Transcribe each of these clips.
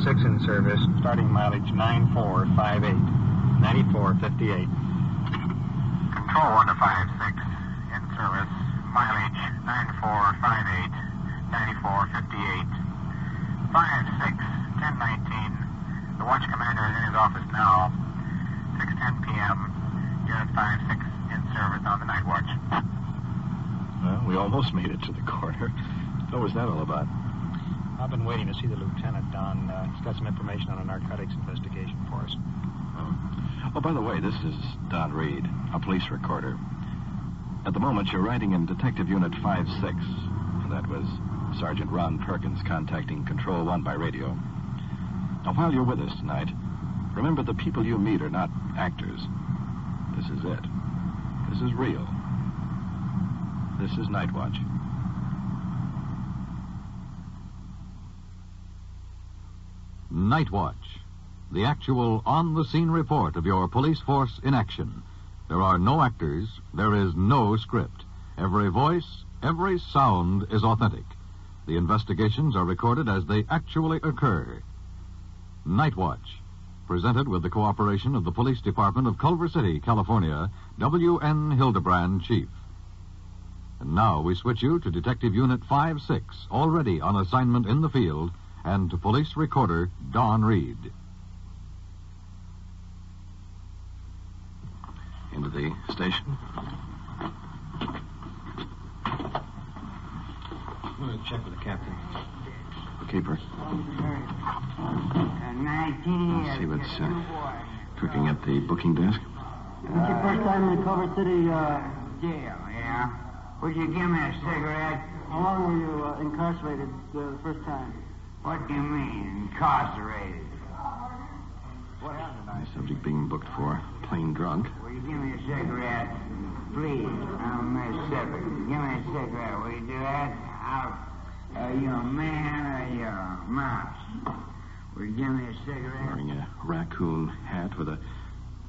1056 in service. Starting mileage 9458. 9458. Control 1 to 56 in service. Mileage 9458. 9458. 56 1019. The watch commander is in his office now. 6:10 p.m. Unit 56 in service on the night watch. Well, we almost made it to the corner. What was that all about? I've been waiting to see the lieutenant, Don. He's got some information on a narcotics investigation for us. Oh, by the way, this is Donn Reed, a police recorder. At the moment, you're writing in Detective Unit 56. That was Sergeant Ron Perkins contacting Control 1 by radio. Now, while you're with us tonight, remember the people you meet are not actors. This is it. This is real. This is Nightwatch. Nightwatch, the actual on-the-scene report of your police force in action. There are no actors. There is no script. Every voice, every sound is authentic. The investigations are recorded as they actually occur. Nightwatch, presented with the cooperation of the Police Department of Culver City, California, W.N. Hidebrande, Chief. And now we switch you to Detective Unit 56, already on assignment in the field, and to police recorder Donn Reed. Into the station. I'm going to check with the captain. Keeper. Let's see what's cooking at the booking desk. This is your first time in the Culver City jail, yeah? Would you give me a cigarette? How long were you incarcerated the first time? What do you mean, incarcerated? What happened tonight? The subject being booked for plain drunk. Will you give me a cigarette? Please, I'm Mississippi. Give me a cigarette. Will you do that? Are you a man or are you a mouse? Will you give me a cigarette? Wearing a raccoon hat with a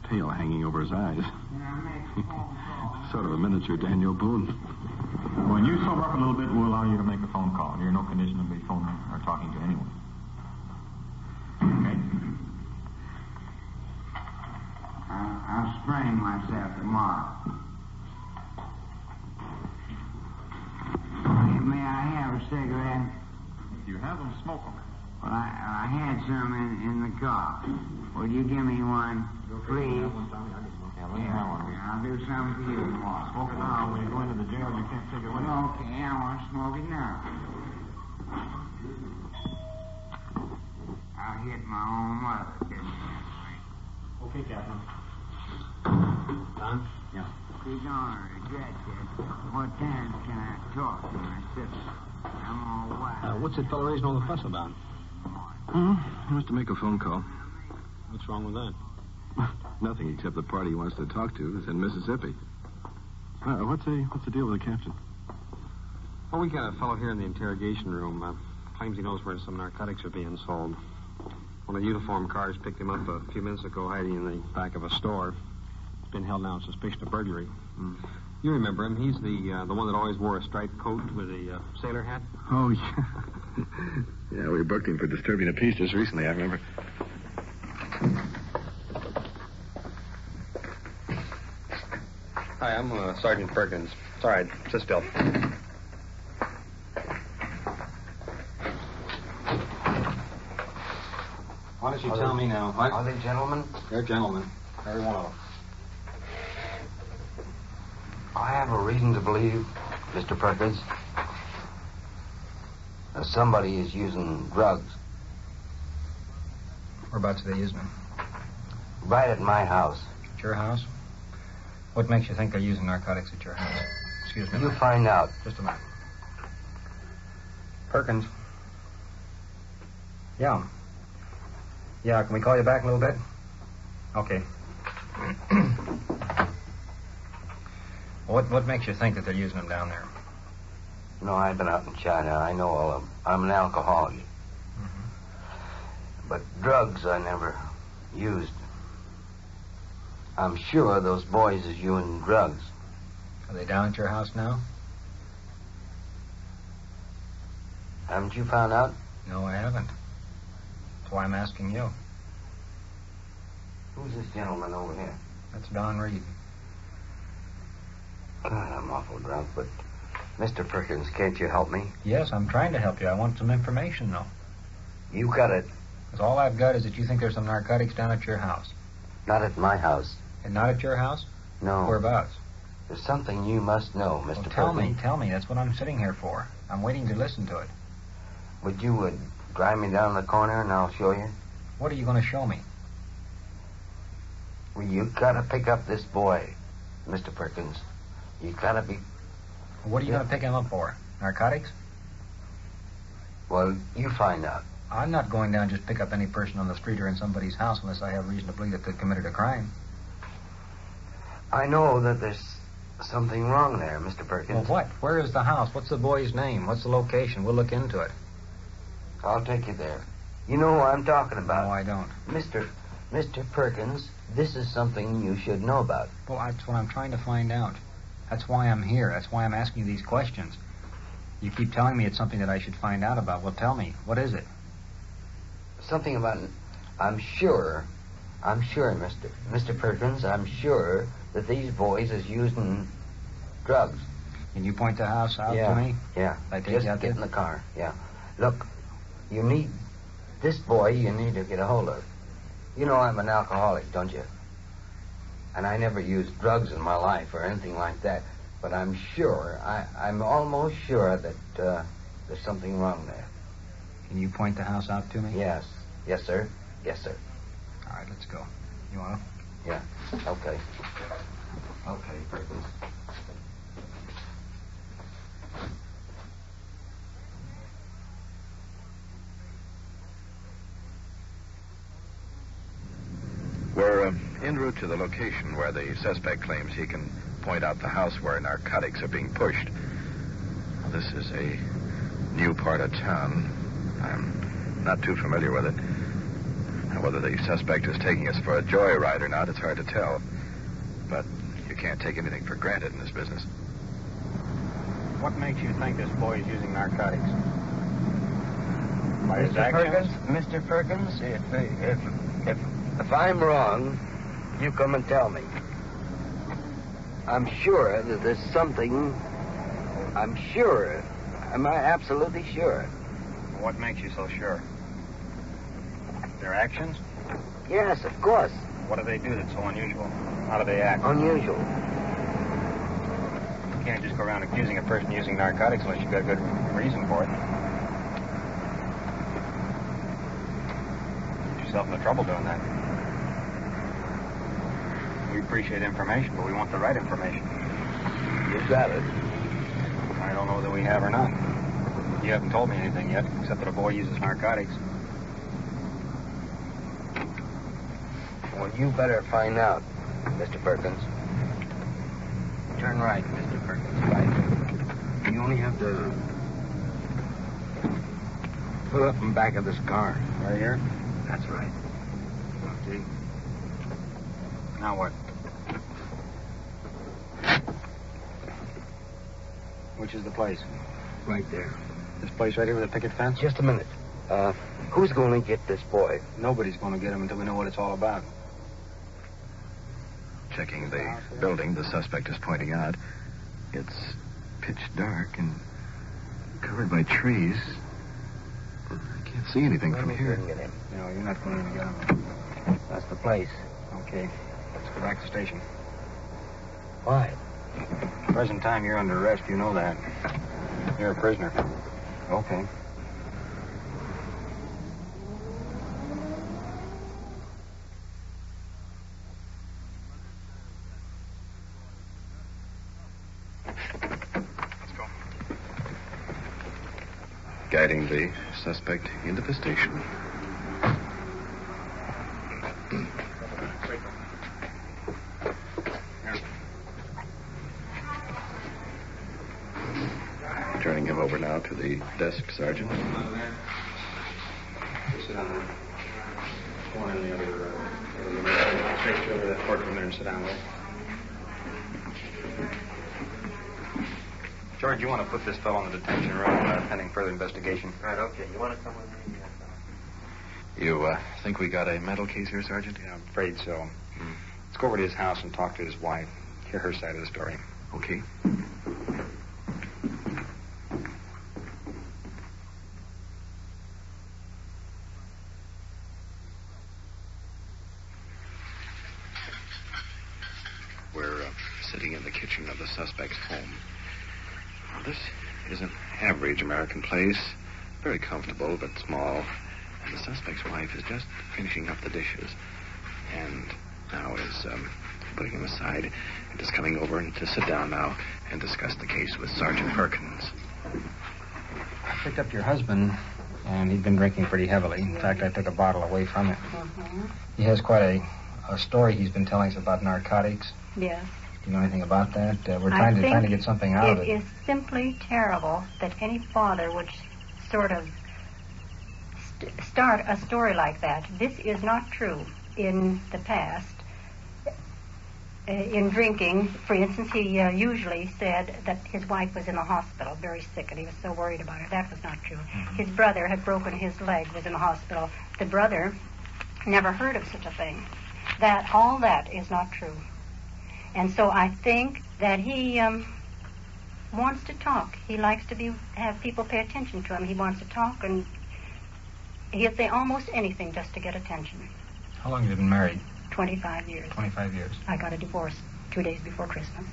tail hanging over his eyes. Sort of a miniature Daniel Boone. When you sober up a little bit, we'll allow you to make a phone call. You're in no condition to be phoning or talking to anyone. Okay? I'll sprain myself tomorrow. May I have a cigarette? If you have them, smoke them. Well, I had some in the car. Will you give me one, please? I'll do something for you tomorrow. Smoke it now. When you go into the jail, you can't take it with you. Okay, I want to smoke it now. I'll hit my own mother, didn't I? Okay, Captain. Don? Yeah. You don't regret this. What time can I talk to my sister? I'm all wild. What's that fellow raising all the fuss about? He wants to make a phone call. What's wrong with that? Nothing except the party he wants to talk to is in Mississippi. What's the deal with the captain? Well, we got a fellow here in the interrogation room. Claims he knows where some narcotics are being sold. One of the uniformed cars picked him up a few minutes ago hiding in the back of a store. He's been held now on suspicion of burglary. You remember him. He's the one that always wore a striped coat with a sailor hat. Oh, yeah. Yeah, we booked him for disturbing the peace just recently, I remember. Hi, I'm Sergeant Perkins. It's all right. Sit still. Why don't you tell me now? What? Are they gentlemen? They're gentlemen. Every one of them. I have a reason to believe, Mr. Perkins, that somebody is using drugs. Whereabouts are they using them? Right at my house. At your house? What makes you think they're using narcotics at your house? Excuse me. You find out. Just a minute. Perkins. Yeah. Yeah, can we call you back in a little bit? Okay. What makes you think that they're using them down there? You know, I've been out in China. I know all of them. I'm an alcoholic. But drugs I never used. I'm sure those boys is using drugs. Are they down at your house now? Haven't you found out? No, I haven't. That's why I'm asking you. Who's this gentleman over here? That's Donn Reed. God, I'm awful drunk, but... Mr. Perkins, can't you help me? Yes, I'm trying to help you. I want some information, though. You got it. Because all I've got is that you think there's some narcotics down at your house. Not at my house. And not at your house? No. Whereabouts? There's something you must know, Mr. Perkins. Tell me. That's what I'm sitting here for. I'm waiting to listen to it. Would you drive me down the corner and I'll show you? What are you going to show me? Well, you gotta pick up this boy, Mr. Perkins. You gotta be... What are you going to pick him up for? Narcotics? Well, you find out. I'm not going down just pick up any person on the street or in somebody's house unless I have reason to believe that they committed a crime. I know that there's something wrong there, Mr. Perkins. Well, what? Where is the house? What's the boy's name? What's the location? We'll look into it. I'll take you there. You know who I'm talking about. No, I don't. Mr. Perkins, this is something you should know about. Well, that's what I'm trying to find out. That's why I'm here. That's why I'm asking you these questions. You keep telling me it's something that I should find out about. Well, tell me. What is it? Something about... I'm sure, Mr. Perkins, I'm sure that these boys is using drugs. Can you point the house out to me? Yeah. I take Just you out get there? in the car. Yeah. Look, you need... This boy you need to get a hold of. You know I'm an alcoholic, don't you? And I never used drugs in my life or anything like that. But I'm sure, I'm almost sure that there's something wrong there. Can you point the house out to me? Yes. Yes, sir. Yes, sir. All right, let's go. You want to? Yeah. Okay. Okay, Perkins. We're en route to the location where the suspect claims he can point out the house where narcotics are being pushed. This is a new part of town. I'm not too familiar with it. Now, whether the suspect is taking us for a joyride or not, it's hard to tell. But you can't take anything for granted in this business. What makes you think this boy is using narcotics? By his actions? Mr. Perkins, if I'm wrong, you come and tell me. I'm sure that there's something... I'm sure. Am I absolutely sure? What makes you so sure? Their actions? Yes, of course. What do they do that's so unusual? How do they act? Unusual. You can't just go around accusing a person using narcotics unless you've got a good reason for it. Get yourself into trouble doing that. We appreciate information, but we want the right information. You got it. I don't know whether we have or not. You haven't told me anything yet, except that a boy uses narcotics. Well, you better find out, Mr. Perkins. Turn right, Mr. Perkins. Right. You only have to pull up in back of this car. Right here? That's right. Okay. Now what? Which is the place? Right there. This place right here with the picket fence? Just a minute. Who's going to get this boy? Nobody's going to get him until we know what it's all about. Checking the building the suspect is pointing out, it's pitch dark and covered by trees. I can't see anything from here. Get him. No, you're not going to get him. That's the place. Okay. Let's go back to the station. Why? Present time, you're under arrest. You know that. You're a prisoner. Okay. Let's go. Guiding the suspect into the station. Turning him over now to the desk, Sergeant. Sit down there. Go on in the other take you over to that courtroom there and sit down there. George, you want to put this fellow in the detention room pending further investigation? Right, okay. You want to come with me? You think we got a mental case here, Sergeant? Yeah, I'm afraid so. Let's go over to his house and talk to his wife. Hear her side of the story. Okay. We're sitting in the kitchen of the suspect's home. Now, this is an average American place. Very comfortable, but small. And the suspect's wife is just finishing up the dishes. And now is putting them aside and is coming over and to sit down now and discuss the case with Sergeant Perkins. I picked up your husband, and he'd been drinking pretty heavily. In fact, I took a bottle away from him. He has quite a story he's been telling us about narcotics. Yes. Do you know anything about that? We're trying to get something out of it. It is simply terrible that any father would sort of start a story like that. This is not true. In the past, in drinking, for instance, he usually said that his wife was in the hospital, very sick, and he was so worried about her. That was not true. His brother had broken his leg, was in the hospital. The brother never heard of such a thing. All that is not true. And so I think that he wants to talk. He likes to have people pay attention to him. He wants to talk, and he'll say almost anything just to get attention. How long have you been married? 25 years. 25 years. I got a divorce 2 days before Christmas.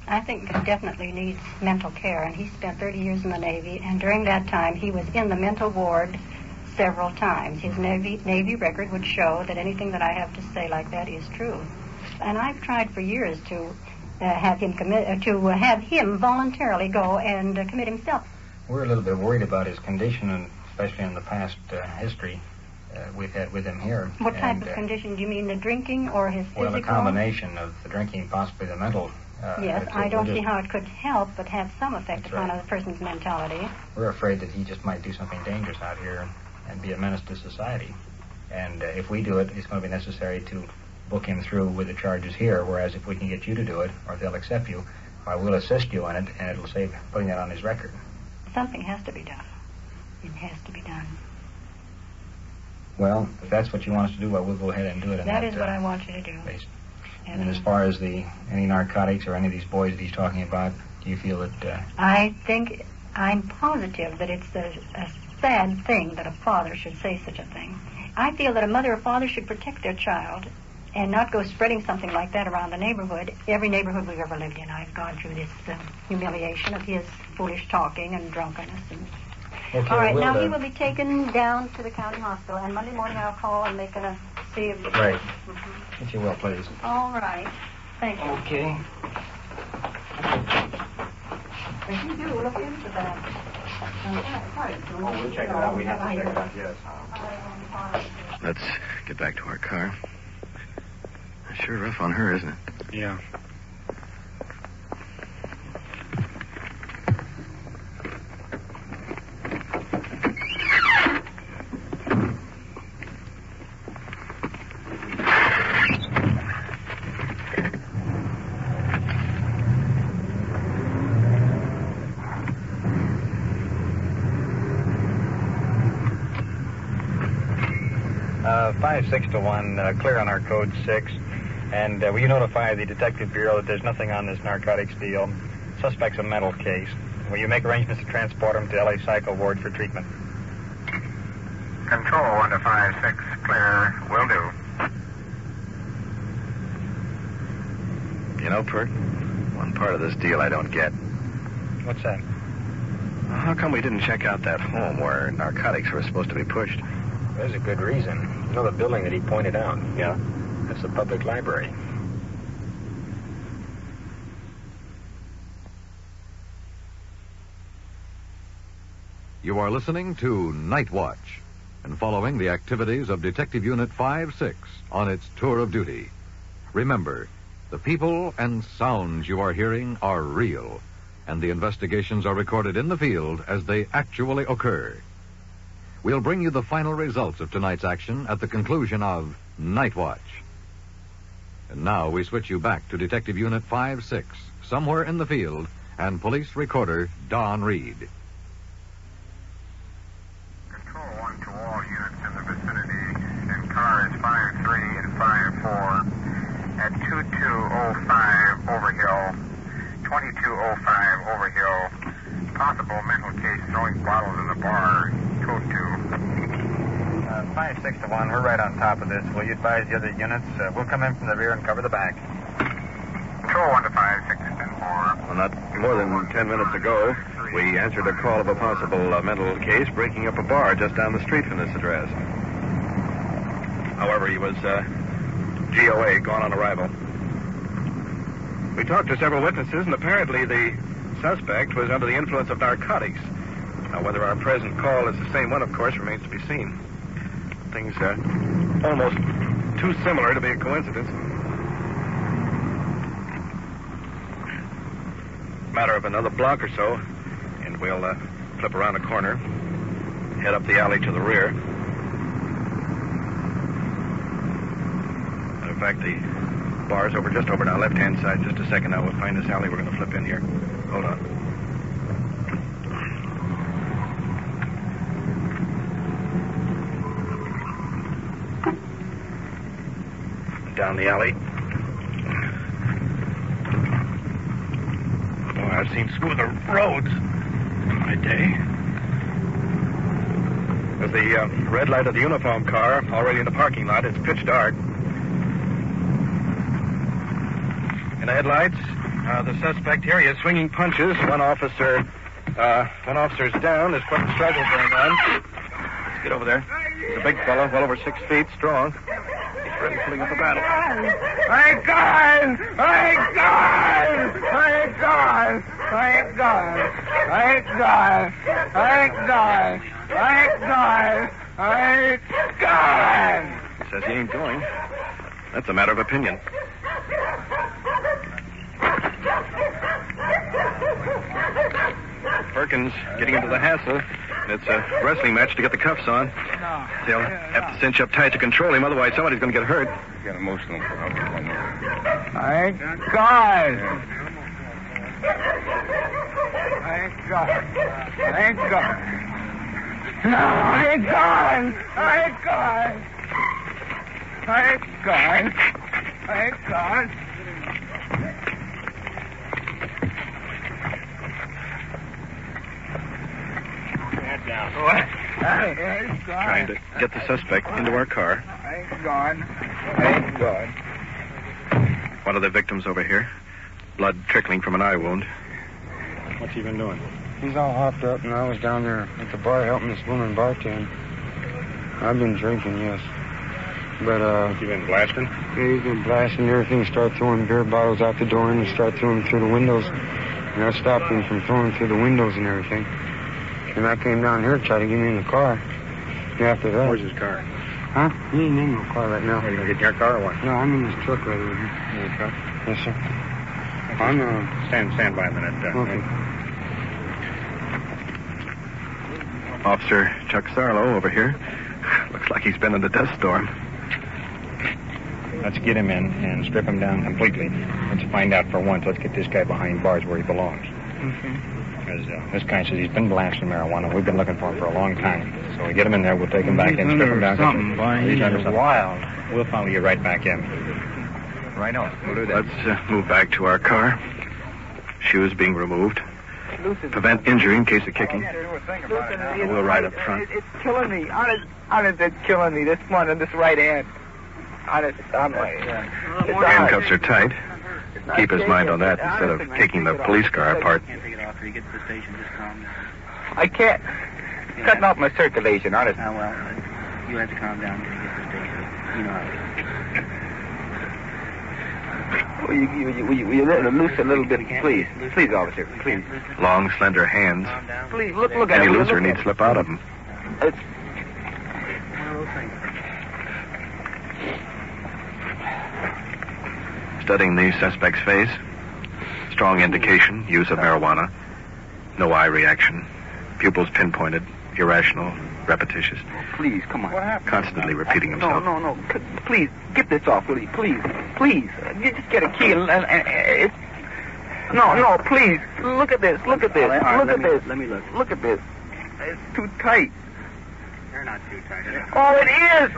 I think he definitely needs mental care, and he spent 30 years in the Navy, and during that time he was in the mental ward several times. His Navy record would show that anything that I have to say like that is true. And I've tried for years to have him voluntarily go and commit himself. We're a little bit worried about his condition, and especially in the past history we've had with him here. What type of condition? Do you mean the drinking or his physical? Well, the combination of the drinking, possibly the mental. Yes, I don't see how it could help but have some effect upon a person's mentality. We're afraid that he just might do something dangerous out here and be a menace to society. And if we do it, it's going to be necessary to book him through with the charges here, whereas if we can get you to do it, or if they'll accept you, we'll assist you in it, and it'll save putting that on his record. Something has to be done. It has to be done. Well, if that's what you want us to do, we'll go ahead and do it. That is what I want you to do. And as far as any narcotics or any of these boys that he's talking about, do you feel that... I'm positive that it's a sad thing that a father should say such a thing. I feel that a mother or father should protect their child and not go spreading something like that around the neighborhood. Every neighborhood we've ever lived in, I've gone through this humiliation of his foolish talking and drunkenness. Okay, all right, now he will be taken down to the county hospital, and Monday morning I'll call and make a see if... Right. If you will, please. All right. Thank you. Okay. If you do, look into that. We'll check it out. We have to check it out, yes. Let's get back to our car. Sure rough on her, isn't it? Yeah. Five 6 to 1, clear on our code 6. And will you notify the Detective Bureau that there's nothing on this narcotics deal? Suspect's a mental case. Will you make arrangements to transport him to L.A. Psycho Ward for treatment? Control 1 to 5-6, clear. Will do. You know, Perk, one part of this deal I don't get. What's that? How come we didn't check out that home where narcotics were supposed to be pushed? There's a good reason. You know the building that he pointed out? Yeah. That's the public library. You are listening to Nightwatch and following the activities of Detective Unit 5-6 on its tour of duty. Remember, the people and sounds you are hearing are real, and the investigations are recorded in the field as they actually occur. We'll bring you the final results of tonight's action at the conclusion of Nightwatch. And now we switch you back to Detective Unit 5-6, somewhere in the field, and police recorder Donn Reed. Control 1 to all units in the vicinity. 1. We're right on top of this. Will you advise the other units? We'll come in from the rear and cover the back. Control 1 to 5, 6, 10, 4. Well, not more than 10 minutes ago, we answered a call of a possible mental case breaking up a bar just down the street from this address. However, he was GOA, gone on arrival. We talked to several witnesses, and apparently the suspect was under the influence of narcotics. Now, whether our present call is the same one, of course, remains to be seen. Things are almost too similar to be a coincidence. Matter of another block or so, and we'll flip around the corner, head up the alley to the rear. Matter of fact, the bar's just over on our left-hand side. Just a second now, we'll find this alley. We're going to flip in here. Hold on. Down the alley. Boy, I've seen smoother roads in my day. There's the red light of the uniform car already in the parking lot. It's pitch dark. In the headlights, the suspect here, he is swinging punches. One officer's down. There's quite a struggle going on. Let's get over there. He's a big fellow, well over 6 feet, strong. He's ready putting up a battle. Thank God! Thank God! Thank God! Thank God! Thank God! Thank God! Thank God! Thank God! He says he ain't going. That's a matter of opinion. Perkins getting into the hassle. It's a wrestling match to get the cuffs on. They'll have to cinch up tight to control him, otherwise somebody's going to get hurt. Get emotional. Thank God! Thank God! Thank God! No, thank God! Thank God! Thank God! Thank God! Trying to get the suspect into our car. Thank God. Thank God. One of the victims over here. Blood trickling from an eye wound. What's he been doing? He's all hopped up, and I was down there at the bar helping this woman bartend. I've been drinking, yes. But, You been blasting? yeah, he's been blasting everything, start throwing beer bottles out the door, and he start throwing them through the windows. And I stopped him from throwing through the windows and everything. And I came down here to try to get me in the car. And after that... Where's his car? Huh? He ain't in no car right now. Are you going to get in your car or what? No, I'm in this truck right over here. In your truck? Yes, sir. Okay. I'm, Stand by a minute. okay. Officer Chuck Sarlo over here. Looks like he's been in the dust storm. Let's get him in and strip him down completely. Let's find out for once. Let's get this guy behind bars where he belongs. Okay. Because this guy says he's been blasting marijuana. We've been looking for him for a long time. So we get him in there. We'll take him back in, strip him down. Something, boy. He's wild. We'll follow you right back in. Right on. We'll do that. Let's move back to our car. Shoes being removed. Prevent injury in case of kicking. We'll ride up front. It's killing me. Honest, it's killing me. This one and this right hand. Honest, I'm like... Handcuffs are tight. Keep his mind on that instead of taking the police car apart. I can't. Cutting off my circulation, honest. Oh, well, you have to calm down to get the station. You know how it is. Will you let him loose a little bit, please? Please, officer, please. Long, slender hands. Please, look at Any him. looser and he'd slip out of them. It's... Studying the suspect's face. Strong indication, use of marijuana. No eye reaction. Pupils pinpointed. Irrational. Repetitious. Please, come on. Constantly repeating himself. No. Please, get this off, will you? Please. You just get a key and it's... No, please. Look at this. Look at this. Let me look. Look at this. It's too tight. They're not too tight. Oh, it is!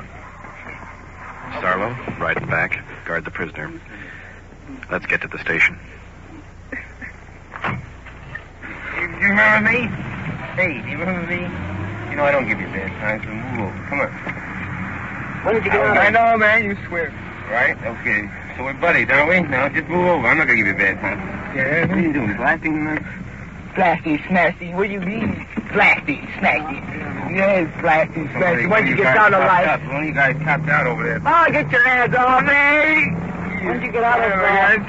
Sarlo, riding back. Guard the prisoner. Let's get to the station. You remember me? Hey, do you remember me? You know, I don't give you bad times, so move over. Come on. When did you get out? I know, man. You swear. Right? Okay. So we're buddies, aren't we? Now, just move over. I'm not going to give you a bad time. Yeah. What are you doing, blasting tonight? Blasty, smasty. What do you mean? Blasty, smasty. Yes, blasty, smasty. When you get out of life. One of you guys copped out over there. Oh, get your hands off me! When did you get out of life?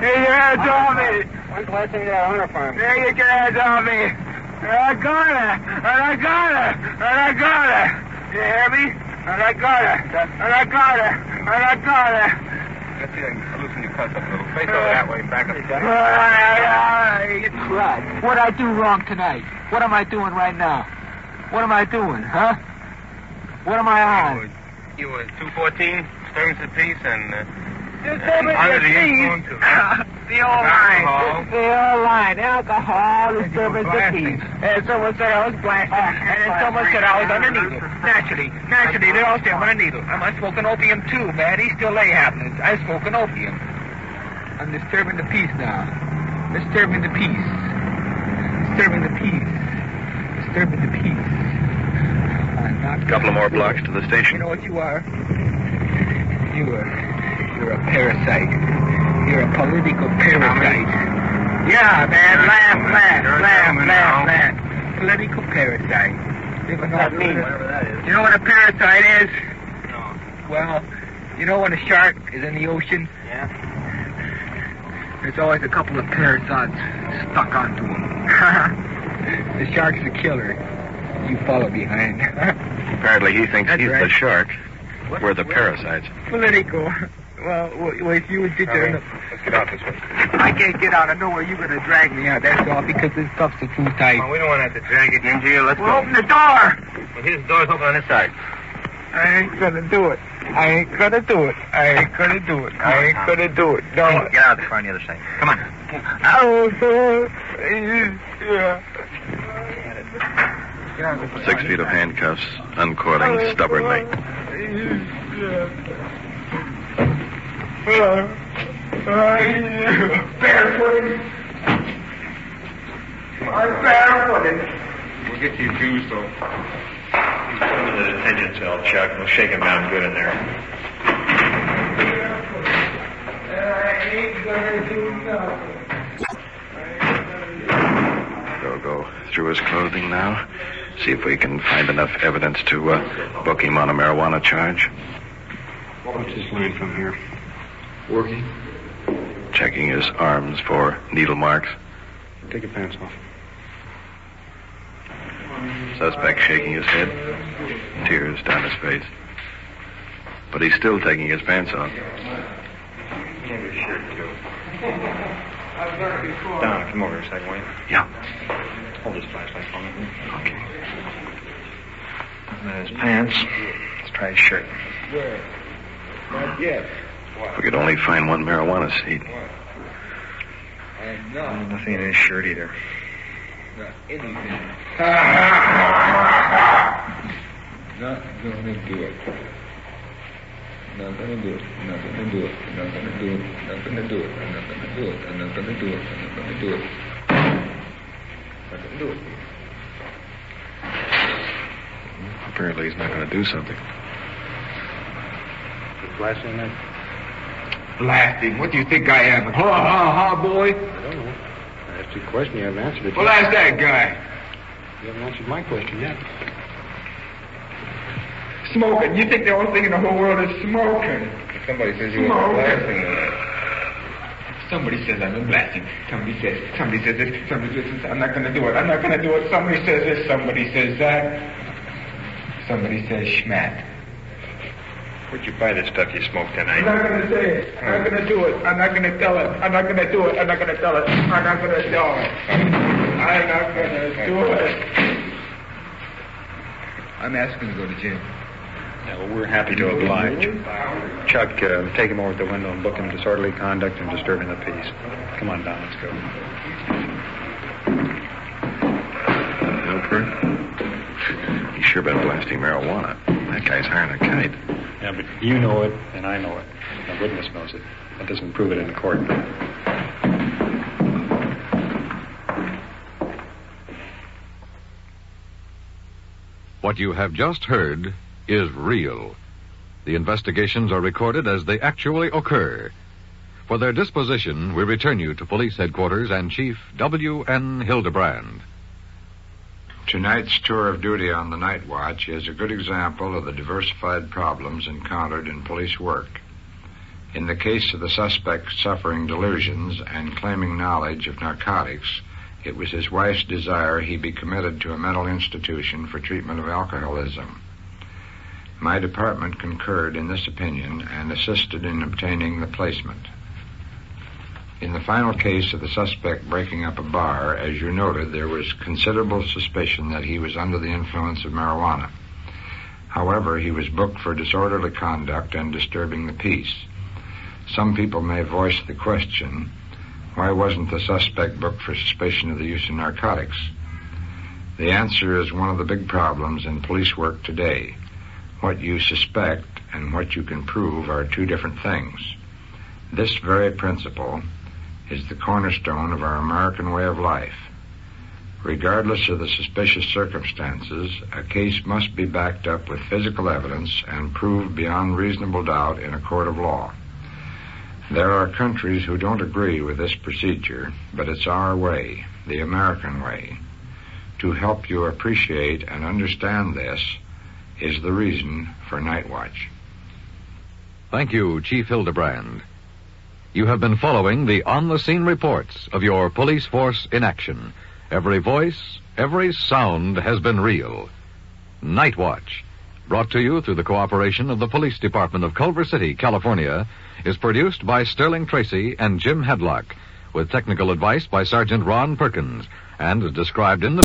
Get your hands off me! When's the last time you got a hunter farm? Get your hands off me! I got her! And I got her! And I got her! You hear me? And I got her! And I got her! And I got her! Let's see if I can loosen your cuffs up a little. Face over that way. Back up. Right. What'd I do wrong tonight? What am I doing right now? What am I doing, huh? What am I on? You were 214, disturbance of peace, and under the influence of the old line. The old line. Alcohol, disturbance of peace. And someone said I was blasting. And then someone said I was on a needle. Naturally, they all say I'm on a needle. I'm smoking opium too, man. He still ain't happening. I'm smoking opium. I'm disturbing the peace now. Disturbing the peace. Disturbing the peace. Disturbing the peace. A couple of more blocks to the station. You know what you are? You're a parasite. You're a political parasite. Yeah, man. Laugh. Political parasite. What's that mean, whatever that is? You know what a parasite is? No. Well, you know when a shark is in the ocean? Yeah. There's always a couple of parasites stuck onto him. The shark's the killer. You follow behind. Apparently he thinks he's the shark. We're the parasites. Political. Well, if you would sit there... Let's get out this way. I can't get out. I know where you're going to drag me out. That's all, because this stuff's too tight. Well, we don't want to have to drag it into you. Let's go. Open the door! Well, here's the door's open on this side. I ain't going to do it. I ain't going to do it. No. Get out the front on the other side. Come on. Oh, 6 feet of handcuffs, uncoiling stubbornly. Barefooted. I'm barefooted. We'll get you shoes, though. Put him in the detention cell, Chuck. We'll shake him down good in there. I ain't gonna do nothing. We'll go through his clothing now. See if we can find enough evidence to book him on a marijuana charge. What's this line from here? Working. Checking his arms for needle marks. Take your pants off. Suspect shaking his head. Tears down his face. But he's still taking his pants off. Give his shirt, too. Don, come over a second, will you? Yeah. Hold this flashlight for me. Okay. His pants. Let's try his shirt. Not yet. If we could only find one marijuana seed. Nothing in his shirt either. Not anything. Not gonna do it. Not gonna do it. Not gonna do it. Not gonna do it. Not gonna do it. I'm not gonna do it. I'm not gonna do it. I'm not gonna do it. Not gonna do it. Apparently he's not going to do something. Blasting that? Blasting? What do you think I am? Ha, boy? I don't know. I asked you a question. You haven't answered it. Well, ask that guy. You haven't answered my question yet. Smoking. You think the only thing in the whole world is smoking? Somebody says you were blasting tonight. Somebody says I'm blasting. Somebody says this. Somebody says this. I'm not going to do it. I'm not going to do it. Somebody says this. Somebody says that. Somebody says schmat. Where'd you buy this stuff you smoked tonight? I'm not going to say it. I'm not going to do it. I'm not going to tell it. I'm not going to do it. I'm not going to tell it. I'm not going to tell it. I'm not going to do it. I'm asking to go to jail. Yeah, well, we're happy to oblige. Chuck, take him over to the window and book him disorderly conduct and disturbing the peace. Come on, Don, let's go. Helper? He's sure been blasting marijuana. That guy's hiring a kite. Yeah, but you know it, and I know it. The witness knows it. That doesn't prove it in court. What you have just heard is real. The investigations are recorded as they actually occur. For their disposition, we return you to Police Headquarters and Chief W.N. Hidebrande. Tonight's tour of duty on the Nightwatch is a good example of the diversified problems encountered in police work. In the case of the suspect suffering delusions and claiming knowledge of narcotics, it was his wife's desire he be committed to a mental institution for treatment of alcoholism. My department concurred in this opinion and assisted in obtaining the placement. In the final case of the suspect breaking up a bar, as you noted, there was considerable suspicion that he was under the influence of marijuana. However, he was booked for disorderly conduct and disturbing the peace. Some people may voice the question, why wasn't the suspect booked for suspicion of the use of narcotics? The answer is one of the big problems in police work today. What you suspect and what you can prove are two different things. This very principle is the cornerstone of our American way of life. Regardless of the suspicious circumstances, a case must be backed up with physical evidence and proved beyond reasonable doubt in a court of law. There are countries who don't agree with this procedure, but it's our way, the American way. To help you appreciate and understand this is the reason for Nightwatch. Thank you, Chief Hidebrande. You have been following the on-the-scene reports of your police force in action. Every voice, every sound has been real. Nightwatch, brought to you through the cooperation of the Police Department of Culver City, California, is produced by Sterling Tracy and Jim Hedlock, with technical advice by Sergeant Ron Perkins, and is described in the